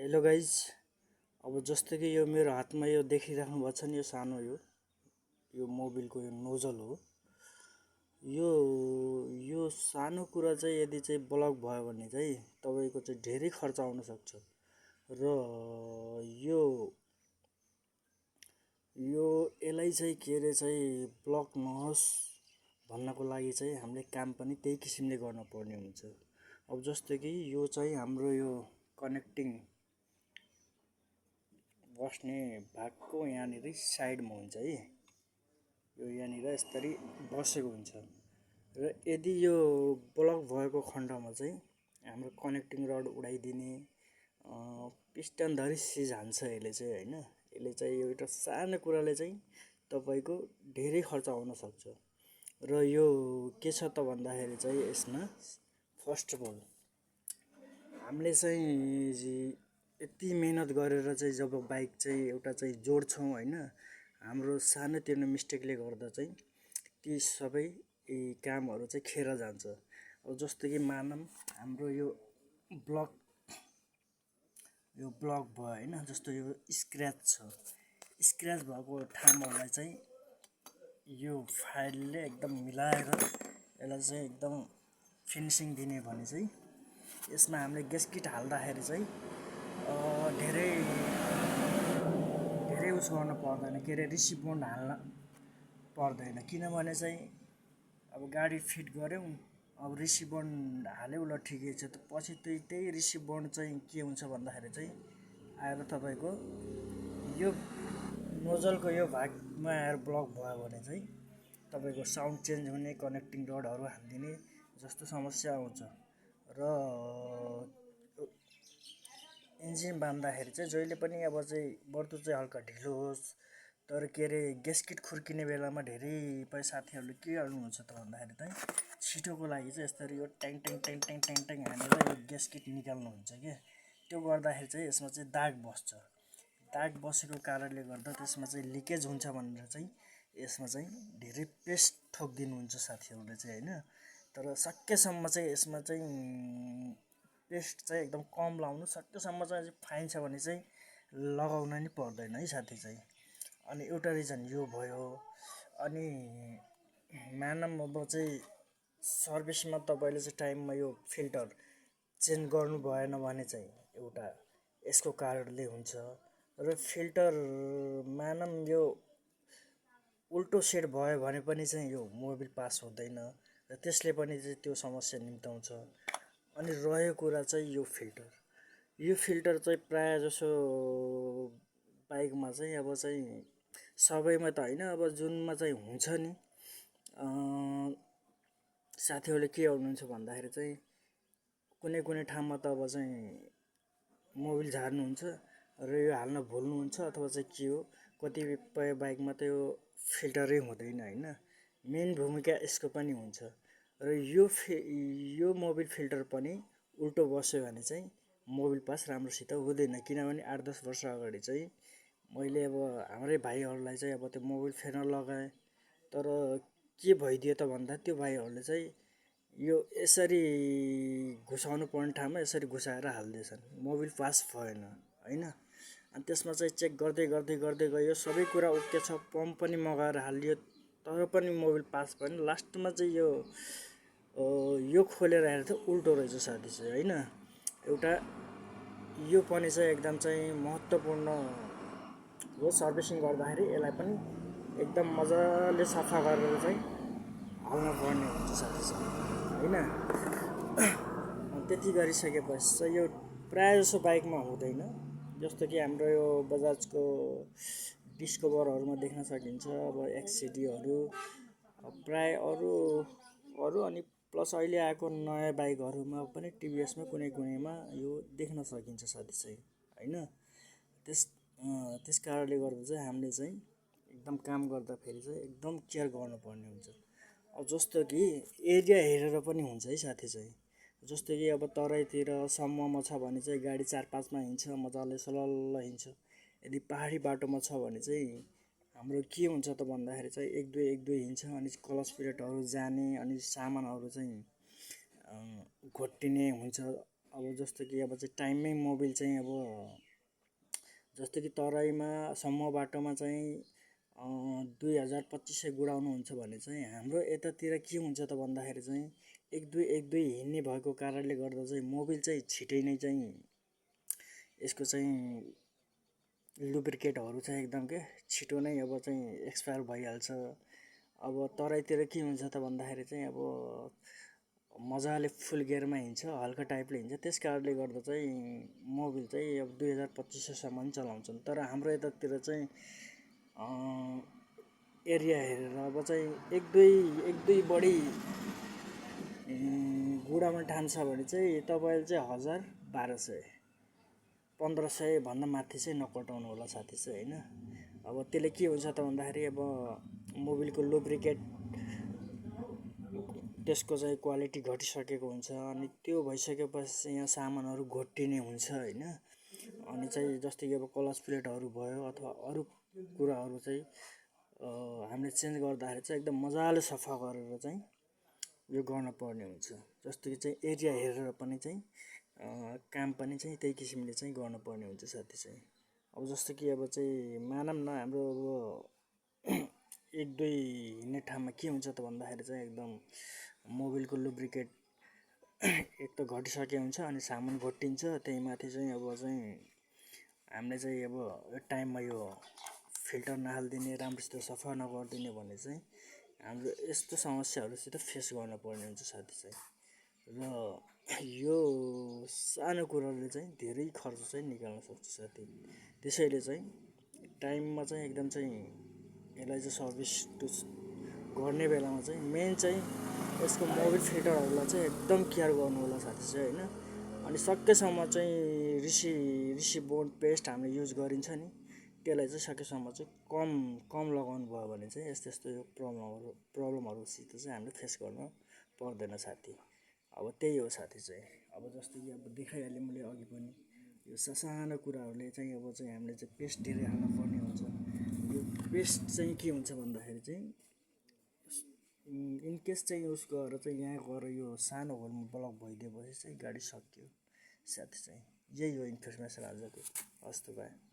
Hello guys. अब जस्तो कि यो मेरो हातमा यो देखिराख्नु भएको छ नि, यो सानो यो मोबिलको यो नोजल हो। यो यो सानो कुरा चाहिँ यदि चाहिँ ब्लक भयो भने चाहिँ तपाईँको चाहिँ धेरै खर्च आउन सक्छ। र यो यो यसलाई चाहिँ के अरे चाहिँ ब्लक नहोस् भन्नको लागि चाहिँ हामीले काम पनि त्यही किसिमले गर्न पर्ने हुन्छ। अब जस्तो कि यो चाहिँ हाम्रो यो कनेक्टिङ बस्ने भागको यहाँनिर साइडमा हुन्छ है। यो यहाँनिर यसरी बसेको हुन्छ र यदि यो ब्लक भएको खण्डमा चाहिँ हाम्रो कनेक्टिङ रड उडाइदिने पिस्टनधरि सिज हान्छ यसले चाहिँ होइन। यसले चाहिँ एउटा सानो कुराले चाहिँ तपाईँको धेरै खर्च आउन सक्छ। र यो के छ त भन्दाखेरि चाहिँ यसमा फर्स्ट अफ अल हामीले चाहिँ यति मेहनत गरेर चाहिँ जब बाइक चाहिँ एउटा चाहिँ जोड्छौँ होइन, हाम्रो सानोतिनो मिस्टेकले गर्दा चाहिँ ती सबै कामहरू चाहिँ खेर जान्छ। अब जस्तो कि मानौँ हाम्रो यो ब्लक भयो होइन, जस्तो यो स्क्रैच छ, स्क्रैच भएको ठाउँहरूलाई चाहिँ यो फाइलले एकदम मिलाएर यसलाई चाहिँ एकदम फिनिसिङ दिने भने चाहिँ यसमा हामीले ग्यास्केट हाल्दाखेरि चाहिँ धेरै उस गर्न पर्दैन, के अरे रिसिबोन्ड हाल्न पर्दैन। किनभने चाहिँ अब गाडी फिट गऱ्यौँ, अब रिसिबोन्ड हाल्यो ल ठिकै छ, पछि त्यही रिसिबोन्ड चाहिँ के हुन्छ भन्दाखेरि चाहिँ आएर तपाईँको यो नोजलको यो भागमा आएर ब्लक भयो भने चाहिँ तपाईँको साउन्ड चेन्ज हुने, कनेक्टिङ रडहरू हालिदिने जस्तो समस्या आउँछ। र इन्जिन बान्दाखेरि चाहिँ जहिले पनि अब चाहिँ बर्दो चाहिँ हल्का ढिलो होस्, तर के अरे ग्यास्केट खुर्किने बेलामा धेरै साथीहरूले के गर्नुहुन्छ त भन्दाखेरि चाहिँ छिटोको लागि चाहिँ यसरी यो ट्याङ ट्याङ ट्याङ ट्याङ ट्याङ ट्याङ हानेर यो ग्यास्केट निकाल्नुहुन्छ क्या। त्यो गर्दाखेरि चाहिँ यसमा चाहिँ दाग बस्छ। दाग बसेको कारणले गर्दा त्यसमा चाहिँ लिकेज हुन्छ भनेर चाहिँ यसमा चाहिँ धेरै पेस्ट ठोकिदिनुहुन्छ साथीहरूले चाहिँ होइन। तर सकेसम्म चाहिँ यसमा चाहिँ पेस्ट चाहिँ एकदम कम लाउनु, सकेसम्म चाहिँ फाइन छ भने चाहिँ लगाउन नि पर्दैन है साथी चाहिँ। अनि एउटा रिजन यो भयो। अनि मानम अब चाहिँ सर्भिसमा तपाईँले चाहिँ टाइममा यो फिल्टर चेन्ज गर्नु भएन भने चाहिँ एउटा यसको कारणले हुन्छ। र फिल्टर मानम यो उल्टो सेट भयो भने पनि चाहिँ यो मोबिल पास हुँदैन र त्यसले पनि चाहिँ त्यो समस्या निम्ताउँछ। अनि रह्यो कुरा चाहिँ यो फिल्टर चाहिँ प्रायः जसो बाइकमा चाहिँ अब चाहिँ सबैमा त होइन, अब जुनमा चाहिँ हुन्छ नि, साथीहरूले के गर्नुहुन्छ भन्दाखेरि चाहिँ कुनै ठाउँमा त अब चाहिँ मोबिल झार्नुहुन्छ र यो हाल्न भुल्नुहुन्छ अथवा चाहिँ के हो, कतिपय बाइकमा त यो फिल्टरै हुँदैन होइन। मेन भूमिका यसको पनि हुन्छ। र यो मोबिल फिल्टर पनि उल्टो बस्यो भने चाहिँ मोबिल पास राम्रोसित हुँदैन। किनभने 8-10 वर्ष अगाडि चाहिँ मैले अब हाम्रै भाइहरूलाई चाहिँ अब त्यो मोबिल फेर्न लगाएँ, तर के भइदियो त भन्दा त्यो भाइहरूले चाहिँ यो यसरी घुसाउनु पर्ने ठाउँमा यसरी घुसाएर हालिदिएछन्, मोबिल पास भएन होइन। अनि त्यसमा चाहिँ चेक गर्दै गयो, सबै कुरा ओके छ, पम्प पनि मगाएर हालियो, तर पनि मोबिल पास भएन। लास्टमा चाहिँ यो खोलेर हेर्दा उल्टो रहेछ साथी चाहिँ होइन। एउटा यो पनि चाहिँ एकदम चाहिँ महत्त्वपूर्ण हो। सर्भिसिङ गर्दाखेरि यसलाई पनि एकदम मजाले सफा गरेर चाहिँ हाल्न पर्ने हुन्छ साथी चाहिँ होइन। त्यति गरिसकेपछि चाहिँ यो प्रायः जसो बाइकमा हुँदैन। जस्तो कि हाम्रो यो बजाजको डिस्कभरहरूमा देख्न सकिन्छ, अब एक्ससिडीहरू प्रायः अरू अनि प्लस अहिले आएको नयाँ बाइकहरूमा पनि टिभिएसमा कुनैमा यो देख्न सकिन्छ साथी चाहिँ होइन। त्यस कारणले गर्दा चाहिँ हामीले चाहिँ एकदम काम गर्दाखेरि चाहिँ एकदम केयर गर्नुपर्ने हुन्छ। अब जस्तो कि एरिया हेरेर पनि हुन्छ है साथी चाहिँ। जस्तो कि अब तराईतिर सम्ममा छ भने चाहिँ गाडी 4-5मा हिँड्छ, मजाले सलल्ल हिँड्छ। यदि पहाडी बाटोमा छ भने चाहिँ हाम्रो के हुन्छ त भन्दाखेरि चाहिँ 1-2 हिँड्छ, अनि क्लच प्लेटहरू जाने, अनि सामानहरू चाहिँ घोट्टिने हुन्छ। अब जस्तो कि अब चाहिँ टाइममै मोबिल चाहिँ अब जस्तो कि तराईमा सम्म बाटोमा चाहिँ 2000-2500 गुडाउनुहुन्छ भने चाहिँ हाम्रो यतातिर के हुन्छ त भन्दाखेरि चाहिँ एक दुई हिँड्ने भएको कारणले गर्दा चाहिँ मोबिल चाहिँ छिटै नै चाहिँ यसको चाहिँ लुब्रिकेटहरू चाहिँ एकदम के छिटो नै अब चाहिँ एक्सपायर भइहाल्छ। अब तराईतिर के हुन्छ त भन्दाखेरि चाहिँ अब मजाले फुल गियरमा हिँड्छ, हल्का टाइपले हिँड्छ, त्यस कारणले गर्दा चाहिँ मोबिल चाहिँ अब 2000-2500सम्म चलाउँछन्। तर हाम्रो यतातिर चाहिँ एरिया हेरेर अब चाहिँ एक दुई बढी गुडाउन ठान्छ भने चाहिँ तपाईँले चाहिँ 1000-1200 1500 भन्दा माथि चाहिँ नकटाउनु होला साथी चाहिँ होइन। अब त्यसले के हुन्छ त भन्दाखेरि अब मोबिलको लुब्रिकेट त्यसको चाहिँ क्वालिटी घटिसकेको हुन्छ अनि त्यो भइसकेपछि चाहिँ यहाँ सामानहरू घोटिने हुन्छ होइन। अनि चाहिँ जस्तै कि अब क्लच प्लेटहरू भयो अथवा अरू कुराहरू चाहिँ हामीले चेन्ज गर्दाखेरि चाहिँ एकदम मजाले सफा गरेर चाहिँ यो गर्नुपर्ने हुन्छ। जस्तो कि चाहिँ एरिया हेरेर पनि चाहिँ काम पनि चाहिँ त्यही किसिमले चाहिँ गर्नुपर्ने हुन्छ साथी चाहिँ। अब जस्तो कि अब चाहिँ मानौँ न हाम्रो अब एक दुई हिँड्ने ठाउँमा के हुन्छ त भन्दाखेरि चाहिँ एकदम मोबिलको लुब्रिकेट एक त घटिसकेको हुन्छ अनि सामान घोटिन्छ, त्यही माथि चाहिँ अब चाहिँ हामीले चाहिँ अब टाइममा यो फिल्टर नहालिदिने, राम्रोसित सफा नगरिदिने भने चाहिँ हाम्रो यस्तो समस्याहरूसित फेस गर्नुपर्ने हुन्छ साथी चाहिँ। र यो सानो कुराले चाहिँ धेरै खर्च चाहिँ निकाल्न सक्छ साथी। त्यसैले चाहिँ टाइममा चाहिँ एकदम चाहिँ यसलाई चाहिँ सर्भिस गर्ने बेलामा चाहिँ मेन चाहिँ यसको मोबिल फिल्टरहरूलाई चाहिँ एकदम केयर गर्नु होला साथी चाहिँ होइन। अनि सकेसम्म चाहिँ ऋषि बोर्ड पेस्ट हामीले युज गरिन्छ नि त्यसलाई चाहिँ सकेसम्म चाहिँ कम लगाउनु भयो भने चाहिँ यस्तो यो प्रब्लमहरूसित चाहिँ हामीले फेस गर्नु पर्दैन साथी। अब त्यही हो साथी चाहिँ। अब जस्तो कि अब देखाइहालेँ मैले अघि पनि यो सानो कुराहरूले चाहिँ अब चाहिँ हामीले चाहिँ पेस्ट धेरै हाल्नु पर्ने हुन्छ। यो पेस्ट चाहिँ के हुन्छ भन्दाखेरि चाहिँ इनकेस चाहिँ युज गरेर चाहिँ यहाँ गएर यो सानो होलमा ब्लक भइदिएपछि चाहिँ गाडी सकियो साथी चाहिँ। यही हो इन्फर्मेसन आजको। हस् त बाई।